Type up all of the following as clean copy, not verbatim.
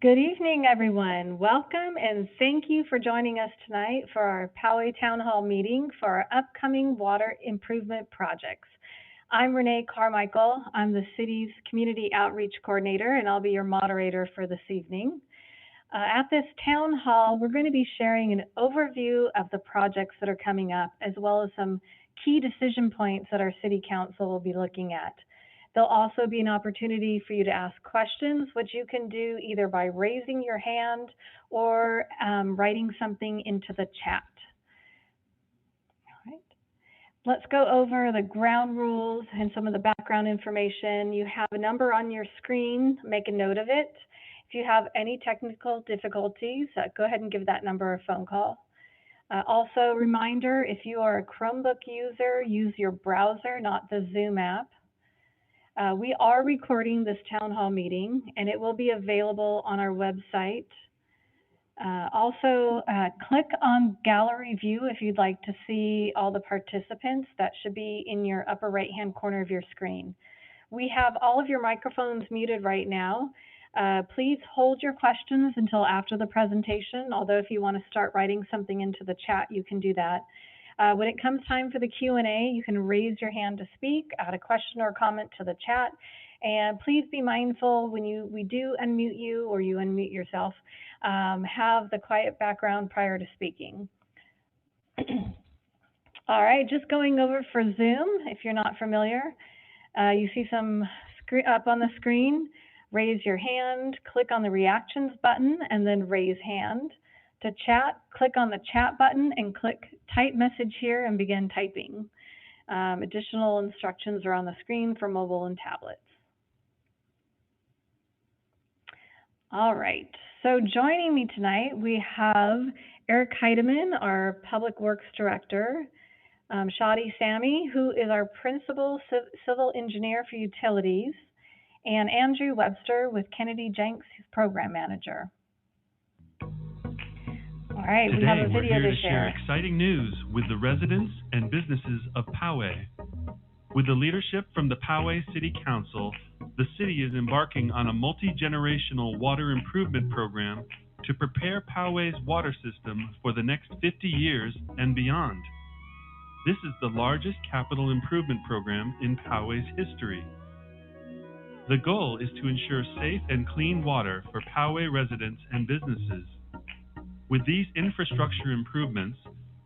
Good evening, everyone. Welcome and thank you for joining us tonight for our Poway Town Hall meeting for our upcoming water improvement projects. I'm Renee Carmichael. I'm the city's community outreach coordinator, and I'll be your moderator for this evening. At this town hall, we're going to be sharing an overview of the projects that are coming up, as well as some key decision points that our city council will be looking at. There'll also be an opportunity for you to ask questions, which you can do either by raising your hand or writing something into the chat. All right. Let's go over the ground rules and some of the background information. You have a number on your screen. Make a note of it. If you have any technical difficulties, go ahead and give that number a phone call. Also, reminder, if you are a Chromebook user, use your browser, not the Zoom app. We are recording this town hall meeting, and it will be available on our website. Also, click on Gallery View if you'd like to see all the participants. That should be in your upper right-hand corner of your screen. We have all of your microphones muted right now. Please hold your questions until after the presentation, although if you want to start writing something into the chat, you can do that. When it comes time for the Q&A, you can raise your hand to speak, add a question or comment to the chat, and please be mindful when we do unmute you or you unmute yourself, have the quiet background prior to speaking. All right, just going over for Zoom, if you're not familiar, you see some up on the screen. Raise your hand, click on the reactions button, and then raise hand. To chat, click on the chat button and click type message here and begin typing. Additional instructions are on the screen for mobile and tablets. All right, so joining me tonight, we have Eric Heidemann, our Public Works Director, Shadi Sami, who is our Principal Civil Engineer for Utilities, and Andrew Webster with Kennedy Jenks, Program Manager. All right, Today, we have a we're video here to to share exciting news with the residents and businesses of Poway. With the leadership from the Poway City Council, the city is embarking on a multi-generational water improvement program to prepare Poway's water system for the next 50 years and beyond. This is the largest capital improvement program in Poway's history. The goal is to ensure safe and clean water for Poway residents and businesses. With these infrastructure improvements,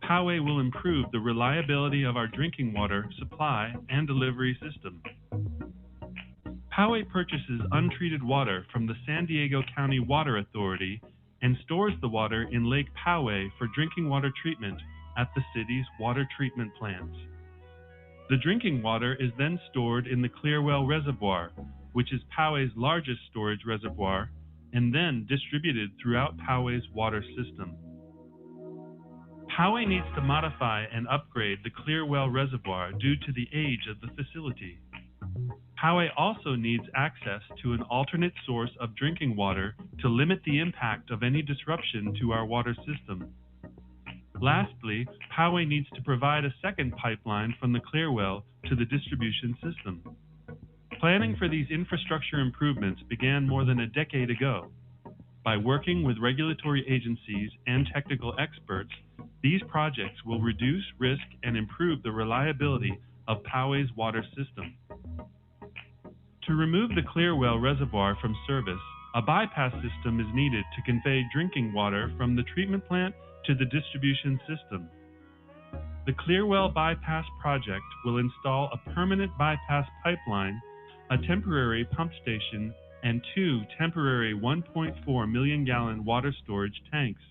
Poway will improve the reliability of our drinking water supply and delivery system. Poway purchases untreated water from the San Diego County Water Authority and stores the water in Lake Poway for drinking water treatment at the city's water treatment plants. The drinking water is then stored in the Clearwell Reservoir, which is Poway's largest storage reservoir, and then distributed throughout Poway's water system. Poway needs to modify and upgrade the Clearwell Reservoir due to the age of the facility. Poway also needs access to an alternate source of drinking water to limit the impact of any disruption to our water system. Lastly, Poway needs to provide a second pipeline from the Clearwell to the distribution system. Planning for these infrastructure improvements began more than a decade ago. By working with regulatory agencies and technical experts, these projects will reduce risk and improve the reliability of Poway's water system. To remove the Clearwell Reservoir from service, a bypass system is needed to convey drinking water from the treatment plant to the distribution system. The Clearwell Bypass project will install a permanent bypass pipeline, a temporary pump station, and 2 temporary 1.4 million gallon water storage tanks.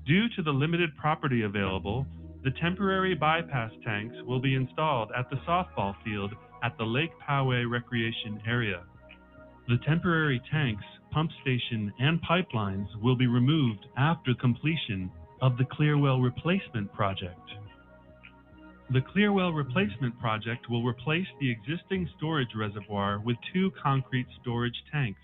Due to the limited property available, the temporary bypass tanks will be installed at the softball field at the Lake Poway Recreation Area. The temporary tanks, pump station, and pipelines will be removed after completion of the Clearwell Replacement Project. The Clearwell Replacement Project will replace the existing storage reservoir with 2 concrete storage tanks.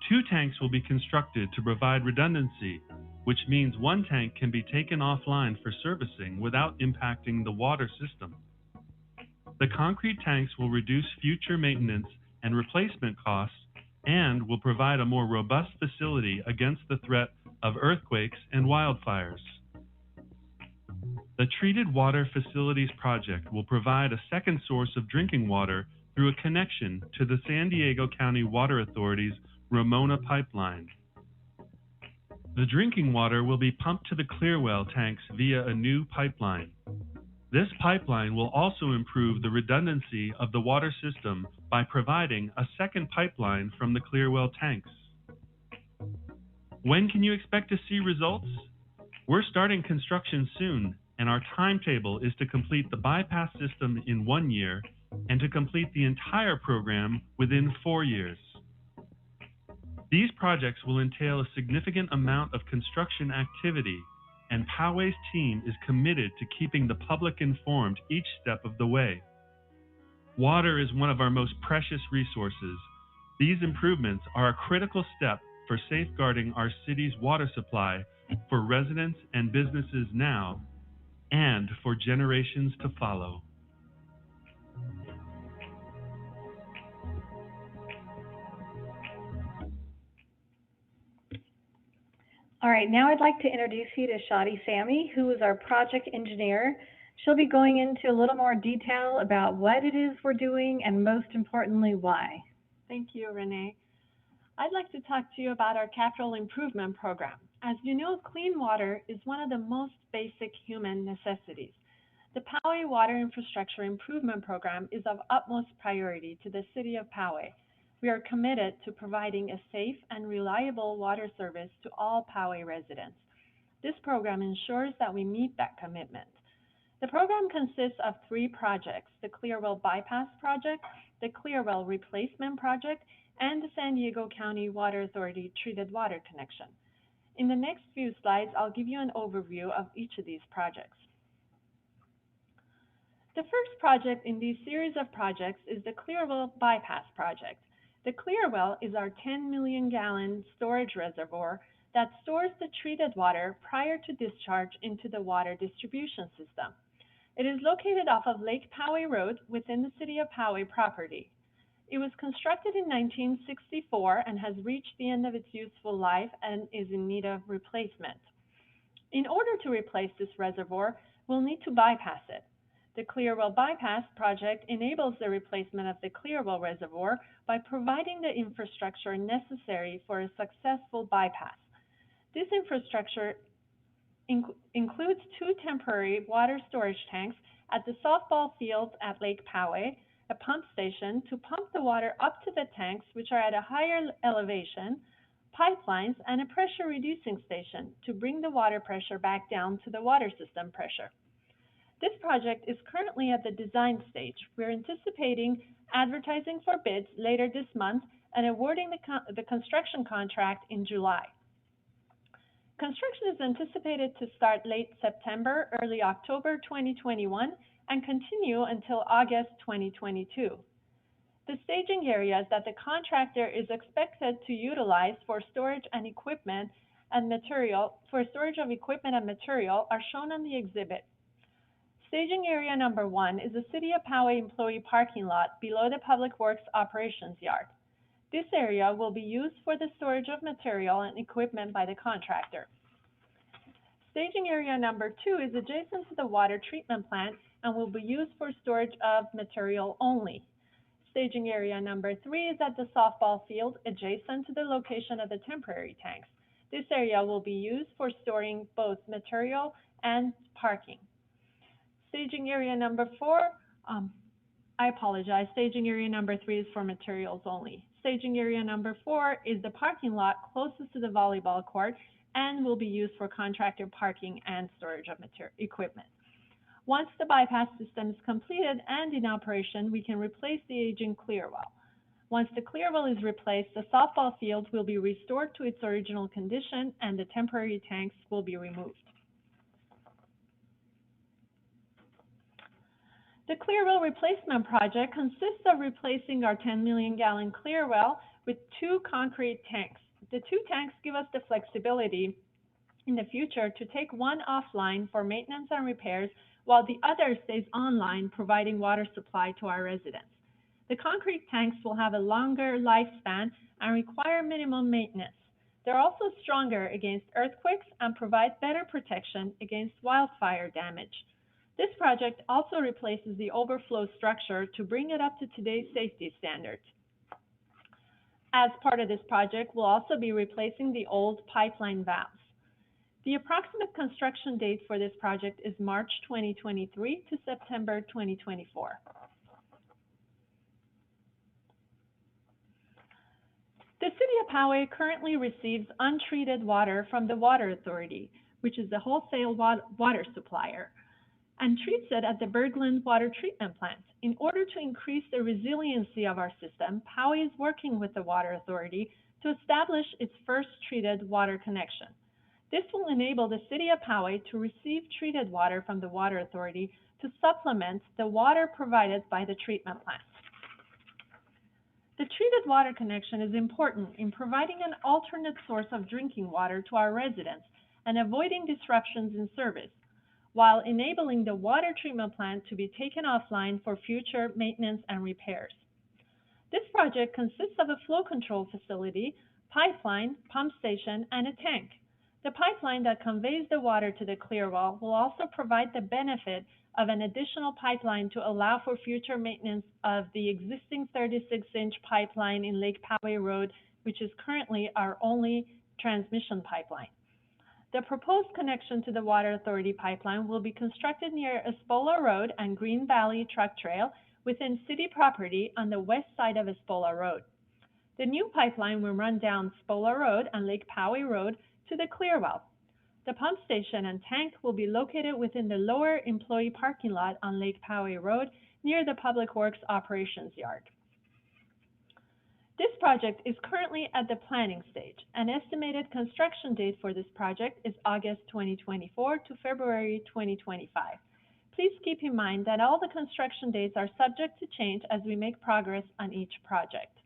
2 tanks will be constructed to provide redundancy, which means one tank can be taken offline for servicing without impacting the water system. The concrete tanks will reduce future maintenance and replacement costs and will provide a more robust facility against the threat of earthquakes and wildfires. The Treated Water Facilities Project will provide a second source of drinking water through a connection to the San Diego County Water Authority's Ramona pipeline. The drinking water will be pumped to the Clearwell tanks via a new pipeline. This pipeline will also improve the redundancy of the water system by providing a second pipeline from the Clearwell tanks. When can you expect to see results? We're starting construction soon, and our timetable is to complete the bypass system in 1 year and to complete the entire program within 4 years. These projects will entail a significant amount of construction activity, and Poway's team is committed to keeping the public informed each step of the way. Water is one of our most precious resources. These improvements are a critical step for safeguarding our city's water supply for residents and businesses now and for generations to follow. All right, now I'd like to introduce you to Shadi Sami, who is our project engineer. She'll be going into a little more detail about what it is we're doing and most importantly, why. Thank you, Renee. I'd like to talk to you about our capital improvement program. As you know, clean water is one of the most basic human necessities. The Poway Water Infrastructure Improvement Program is of utmost priority to the City of Poway. We are committed to providing a safe and reliable water service to all Poway residents. This program ensures that we meet that commitment. The program consists of 3 projects: the Clearwell Bypass Project, the Clearwell Replacement Project, and the San Diego County Water Authority Treated Water Connection. In the next few slides, I'll give you an overview of each of these projects. The first project in these series of projects is the Clearwell Bypass Project. The Clearwell is our 10 million gallon storage reservoir that stores the treated water prior to discharge into the water distribution system. It is located off of Lake Poway Road within the City of Poway property. It was constructed in 1964 and has reached the end of its useful life and is in need of replacement. In order to replace this reservoir, we'll need to bypass it. The Clearwell Bypass Project enables the replacement of the Clearwell Reservoir by providing the infrastructure necessary for a successful bypass. This infrastructure includes 2 temporary water storage tanks at the softball field at Lake Poway, a pump station to pump the water up to the tanks, which are at a higher elevation, pipelines, and a pressure reducing station to bring the water pressure back down to the water system pressure. This project is currently at the design stage. We're anticipating advertising for bids later this month and awarding the construction contract in July. Construction is anticipated to start late September, early October 2021 and continue until August 2022. The staging areas that the contractor is expected to utilize for storage and equipment and material are shown on the exhibit. Staging area number 1 is the City of Poway employee parking lot below the Public Works operations yard. This area will be used for the storage of material and equipment by the contractor. Staging area number 2 is adjacent to the water treatment plant and will be used for storage of material only. Staging area number 3 is at the softball field adjacent to the location of the temporary tanks. This area will be used for storing both material and parking. Staging area number 4, staging area number 3 is for materials only. Staging area number 4 is the parking lot closest to the volleyball court and will be used for contractor parking and storage of equipment. Once the bypass system is completed and in operation, we can replace the aging Clearwell. Once the Clearwell is replaced, the softball field will be restored to its original condition and the temporary tanks will be removed. The Clearwell Replacement Project consists of replacing our 10 million gallon Clearwell with 2 concrete tanks. The 2 tanks give us the flexibility in the future to take one offline for maintenance and repairs while the other stays online, providing water supply to our residents. The concrete tanks will have a longer lifespan and require minimum maintenance. They're also stronger against earthquakes and provide better protection against wildfire damage. This project also replaces the overflow structure to bring it up to today's safety standards. As part of this project, we'll also be replacing the old pipeline valves. The approximate construction date for this project is March 2023 to September 2024. The City of Poway currently receives untreated water from the Water Authority, which is the wholesale water supplier, and treats it at the Berglund Water Treatment Plant. In order to increase the resiliency of our system, Poway is working with the Water Authority to establish its first treated water connection. This will enable the City of Poway to receive treated water from the Water Authority to supplement the water provided by the treatment plant. The treated water connection is important in providing an alternate source of drinking water to our residents and avoiding disruptions in service, while enabling the water treatment plant to be taken offline for future maintenance and repairs. This project consists of a flow control facility, pipeline, pump station, and a tank. The pipeline that conveys the water to the clearwell will also provide the benefit of an additional pipeline to allow for future maintenance of the existing 36-inch pipeline in Lake Poway Road, which is currently our only transmission pipeline. The proposed connection to the Water Authority pipeline will be constructed near Espola Road and Green Valley Truck Trail within city property on the west side of Espola Road. The new pipeline will run down Spola Road and Lake Poway Road to the clearwell. The pump station and tank will be located within the lower employee parking lot on Lake Poway Road near the Public Works Operations Yard. This project is currently at the planning stage. An estimated construction date for this project is August 2024 to February 2025. Please keep in mind that all the construction dates are subject to change as we make progress on each project.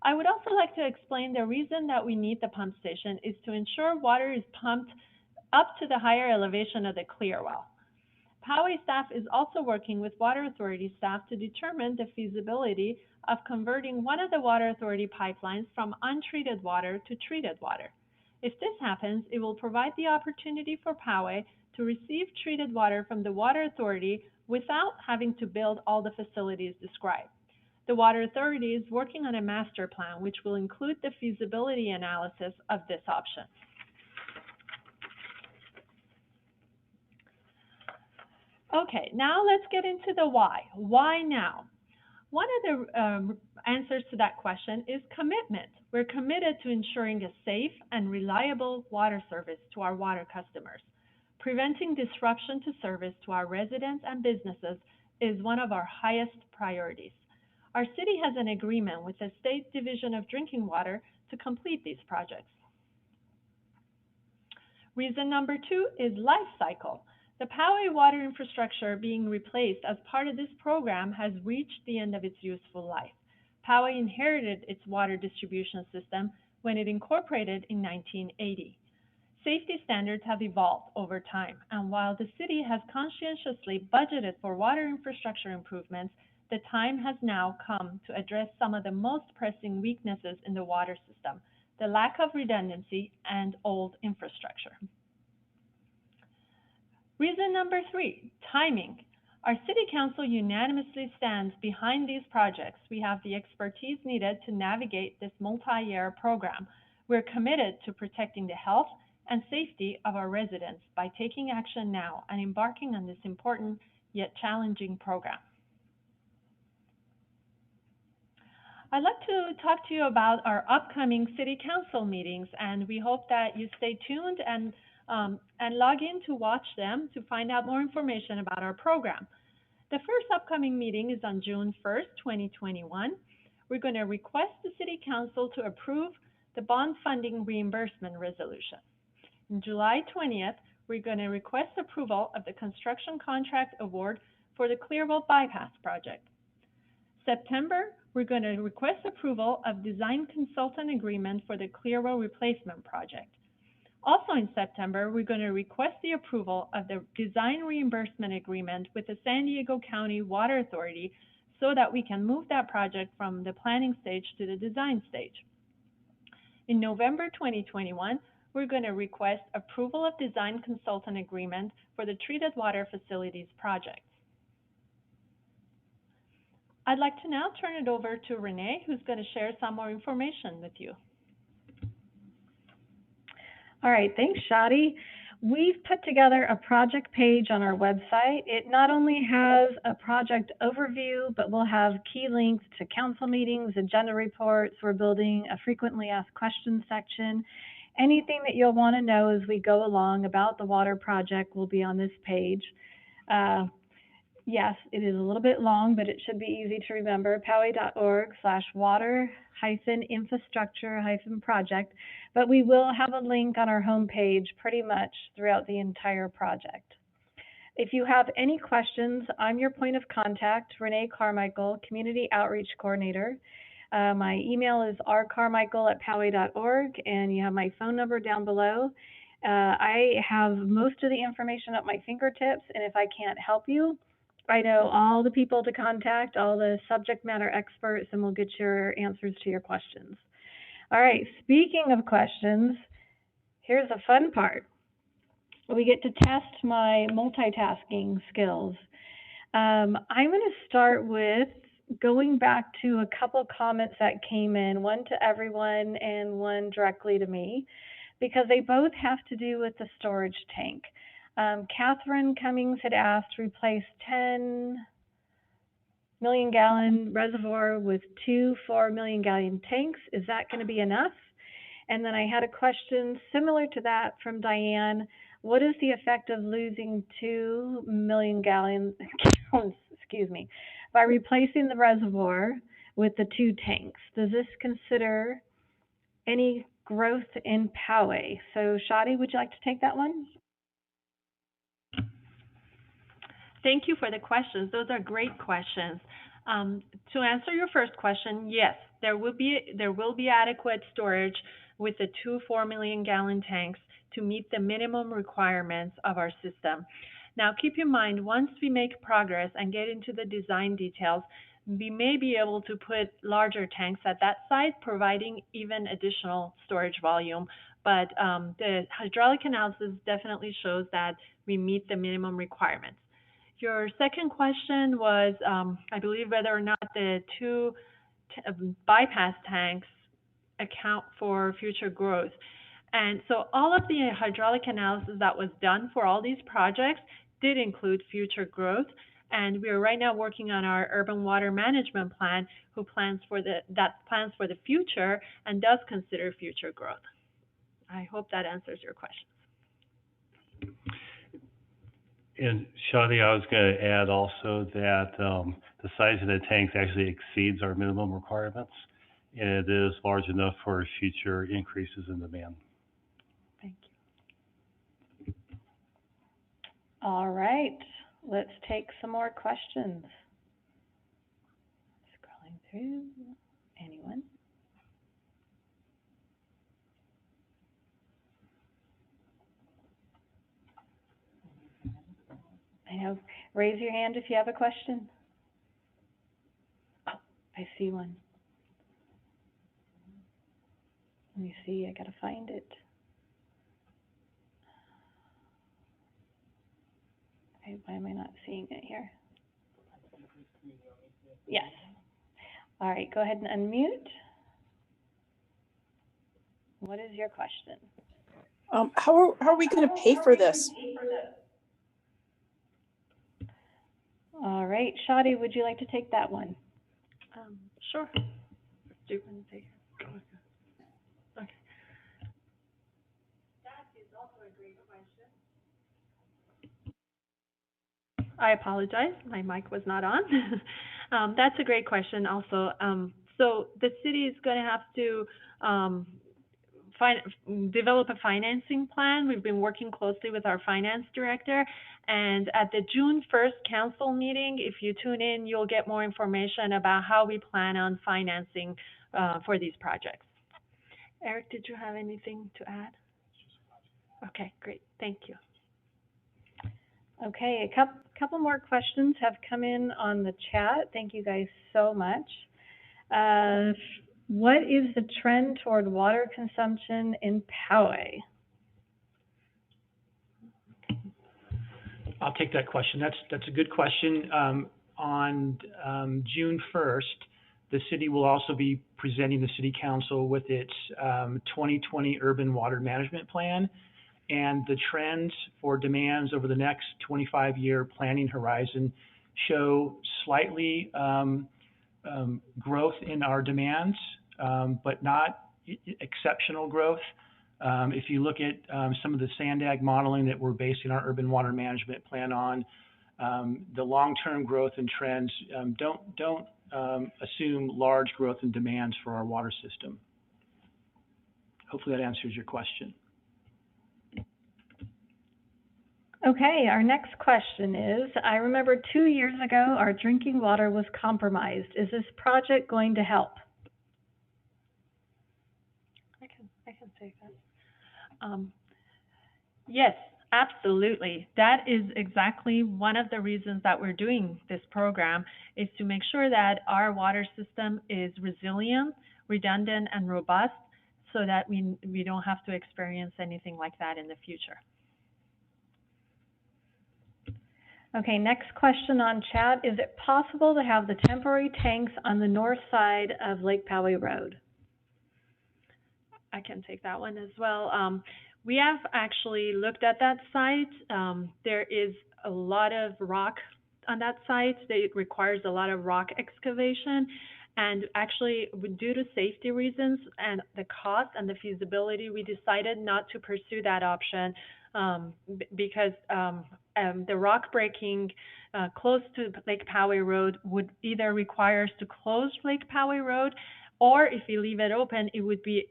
I would also like to explain the reason that we need the pump station is to ensure water is pumped up to the higher elevation of the clearwell. Poway staff is also working with Water Authority staff to determine the feasibility of converting one of the Water Authority pipelines from untreated water to treated water. If this happens, it will provide the opportunity for Poway to receive treated water from the Water Authority without having to build all the facilities described. The Water Authority is working on a master plan which will include the feasibility analysis of this option. Okay, now let's get into the why. Why now? One of the answers to that question is commitment. We're committed to ensuring a safe and reliable water service to our water customers. Preventing disruption to service to our residents and businesses is one of our highest priorities. Our city has an agreement with the State Division of Drinking Water to complete these projects. Reason number 2 is life cycle. The Poway water infrastructure being replaced as part of this program has reached the end of its useful life. Poway inherited its water distribution system when it incorporated in 1980. Safety standards have evolved over time, and while the city has conscientiously budgeted for water infrastructure improvements, the time has now come to address some of the most pressing weaknesses in the water system, the lack of redundancy and old infrastructure. Reason number 3, timing. Our City Council unanimously stands behind these projects. We have the expertise needed to navigate this multi-year program. We're committed to protecting the health and safety of our residents by taking action now and embarking on this important yet challenging program. I'd like to talk to you about our upcoming City Council meetings, and we hope that you stay tuned and log in to watch them to find out more information about our program. The first upcoming meeting is on June 1st, 2021. We're going to request the City Council to approve the bond funding reimbursement resolution. On July 20th, we're going to request approval of the construction contract award for the Clearwell Bypass project. September, we're going to request approval of design consultant agreement for the Clearwell replacement project. Also in September, we're going to request the approval of the design reimbursement agreement with the San Diego County Water Authority so that we can move that project from the planning stage to the design stage. In November 2021, we're going to request approval of design consultant agreement for the treated water facilities project. I'd like to now turn it over to Renee, who's going to share some more information with you. All right, thanks, Shadi. We've put together a project page on our website. It not only has a project overview, but we'll have key links to council meetings, agenda reports. We're building a frequently asked questions section. Anything that you'll want to know as we go along about the water project will be on this page. Yes, it is a little bit long, but it should be easy to remember, poway.org/water-infrastructure-project, but we will have a link on our homepage pretty much throughout the entire project. If you have any questions, I'm your point of contact, Renee Carmichael, Community Outreach Coordinator. My email is rcarmichael@poway.org, and you have my phone number down below. I have most of the information at my fingertips, and if I can't help you, I know all the people to contact, all the subject matter experts, and we'll get your answers to your questions. All right, speaking of questions, here's the fun part. We get to test my multitasking skills. I'm going to start with going back to a couple comments that came in, one to everyone and one directly to me, because they both have to do with the storage tank. Catherine Cummings had asked to replace 10 million gallon reservoir with two 4 million gallon tanks. Is that going to be enough? And then I had a question similar to that from Diane. What is the effect of losing 2 million gallons, excuse me, by replacing the reservoir with the two tanks? Does this consider any growth in Poway? So Shadi, would you like to take that one? Thank you for the questions. Those are great questions. To answer your first question, yes, there will be adequate storage with the two 4 million gallon tanks to meet the minimum requirements of our system. Now, keep in mind, once we make progress and get into the design details, we may be able to put larger tanks at that site, providing even additional storage volume. But the hydraulic analysis definitely shows that we meet the minimum requirements. Your second question was, I believe, whether or not the two bypass tanks account for future growth. And so all of the hydraulic analysis that was done for all these projects did include future growth. And we are right now working on our urban water management plan, that plans for the future and does consider future growth. I hope that answers your questions. And Shadi, I was going to add also that the size of the tanks actually exceeds our minimum requirements, and it is large enough for future increases in demand. Thank you. All right, let's take some more questions. Scrolling through. Anyone? I know. Raise your hand if you have a question. Oh, I see one. Let me see. I gotta find it. Okay, why am I not seeing it here? Yes. All right, go ahead and unmute. What is your question? How are we going to pay for this? All right, Shadi, would you like to take that one? Sure. Do you want to take it? Okay. That is also a great question. I apologize, my mic was not on. That's a great question also. So the city is going to have to develop a financing plan. We've been working closely with our finance director, and at the June 1st council meeting, if you tune in, you'll get more information about how we plan on financing for these projects. Eric, did you have anything to add? Okay, great. Thank you. Okay, couple more questions have come in on the chat. Thank you guys so much. Uh, what is the trend toward water consumption in Poway? I'll take that question. That's a good question. On June 1st, the city will also be presenting the city council with its 2020 urban water management plan. And the trends for demands over the next 25-year planning horizon show slightly growth in our demands, but not exceptional growth. If you look at some of the SANDAG modeling that we're basing our urban water management plan on, the long-term growth and trends don't assume large growth in demands for our water system. Hopefully that answers your question. Okay, our next question is, I remember 2 years ago our drinking water was compromised. Is this project going to help? I can take that. Yes, absolutely. That is exactly one of the reasons that we're doing this program, is to make sure that our water system is resilient, redundant, and robust, so that we don't have to experience anything like that in the future. Okay, next question on chat. Is it possible to have the temporary tanks on the north side of Lake Poway Road? I can take that one as well. We have actually looked at that site. There is a lot of rock on that site. It requires a lot of rock excavation. And actually, due to safety reasons and the cost and the feasibility, we decided not to pursue that option because the rock breaking close to Lake Poway Road would either require us to close Lake Poway Road, or if we leave it open, it would be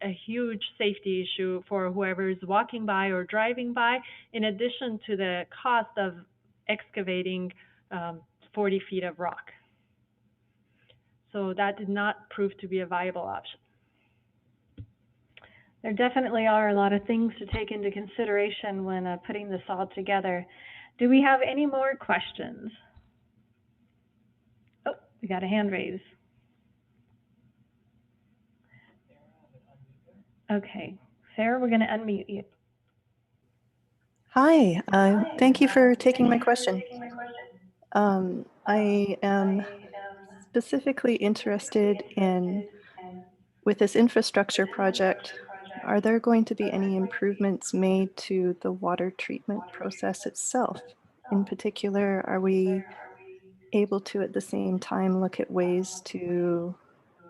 a huge safety issue for whoever is walking by or driving by, in addition to the cost of excavating 40 feet of rock. So that did not prove to be a viable option. There definitely are a lot of things to take into consideration when putting this all together. Do we have any more questions? Oh, we got a hand raised. Okay, Sarah, we're going to unmute you. Hi, thank you for taking my question. I am specifically interested in, with this infrastructure project, are there going to be any improvements made to the water treatment process itself? In particular, are we able to at the same time look at ways to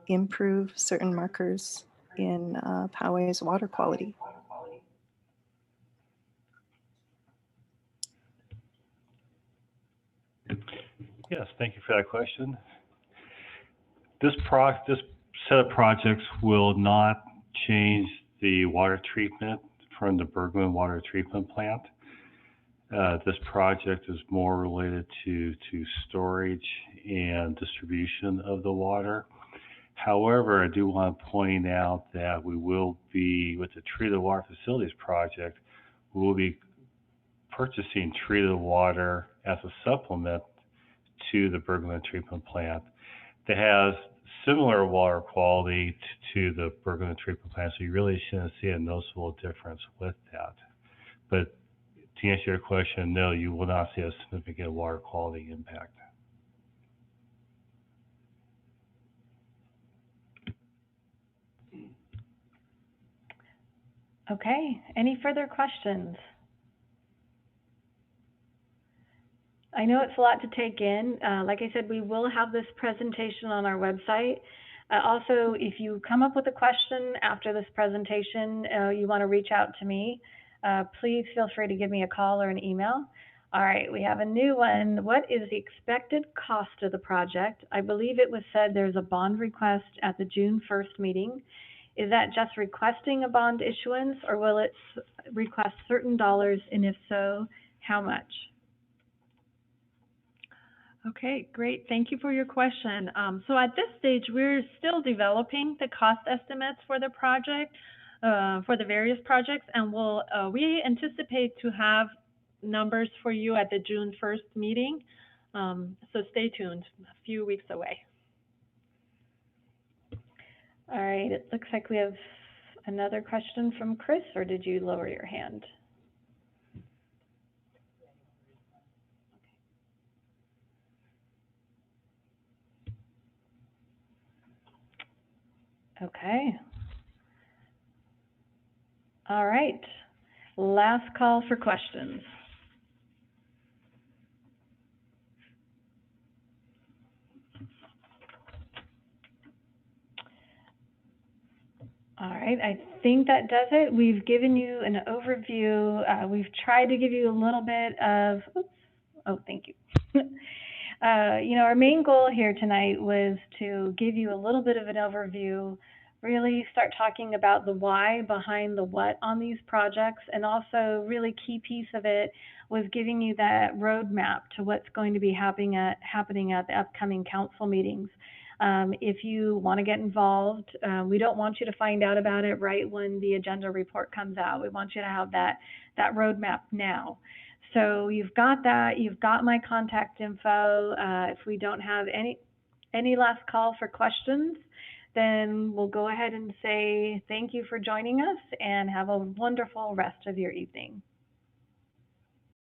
improve certain markers in Poway's water quality? Yes, thank you for that question. This set of projects will not change the water treatment from the Bergman water treatment plant. This project is more related to storage and distribution of the water. However, I do want to point out that we will be, with the treated water facilities project, we will be purchasing treated water as a supplement to the Bergman treatment plant that has similar water quality to the Bergman treatment plant, so you really shouldn't see a noticeable difference with that. But to answer your question, no, you will not see a significant water quality impact. Okay, any further questions? I know it's a lot to take in. Like I said, we will have this presentation on our website. Also, if you come up with a question after this presentation, you want to reach out to me, please feel free to give me a call or an email. All right, we have a new one. What is the expected cost of the project? I believe it was said there's a bond request at the June 1st meeting. Is that just requesting a bond issuance, or will it request certain dollars, and if so, how much? Okay, great. Thank you for your question. So at this stage, we're still developing the cost estimates for the project, for the various projects, and we anticipate to have numbers for you at the June 1st meeting. So stay tuned, a few weeks away. All right, it looks like we have another question from Chris, or did you lower your hand? Okay. All right, last call for questions. All right, I think that does it. We've given you an overview. We've tried to give you a little bit of, oops, oh, thank you. Our main goal here tonight was to give you a little bit of an overview, really start talking about the why behind the what on these projects, and also really key piece of it was giving you that roadmap to what's going to be happening at the upcoming council meetings. If you want to get involved, we don't want you to find out about it right when the agenda report comes out. We want you to have that roadmap now. So you've got that, you've got my contact info. If we don't have any last call for questions, then we'll go ahead and say thank you for joining us and have a wonderful rest of your evening.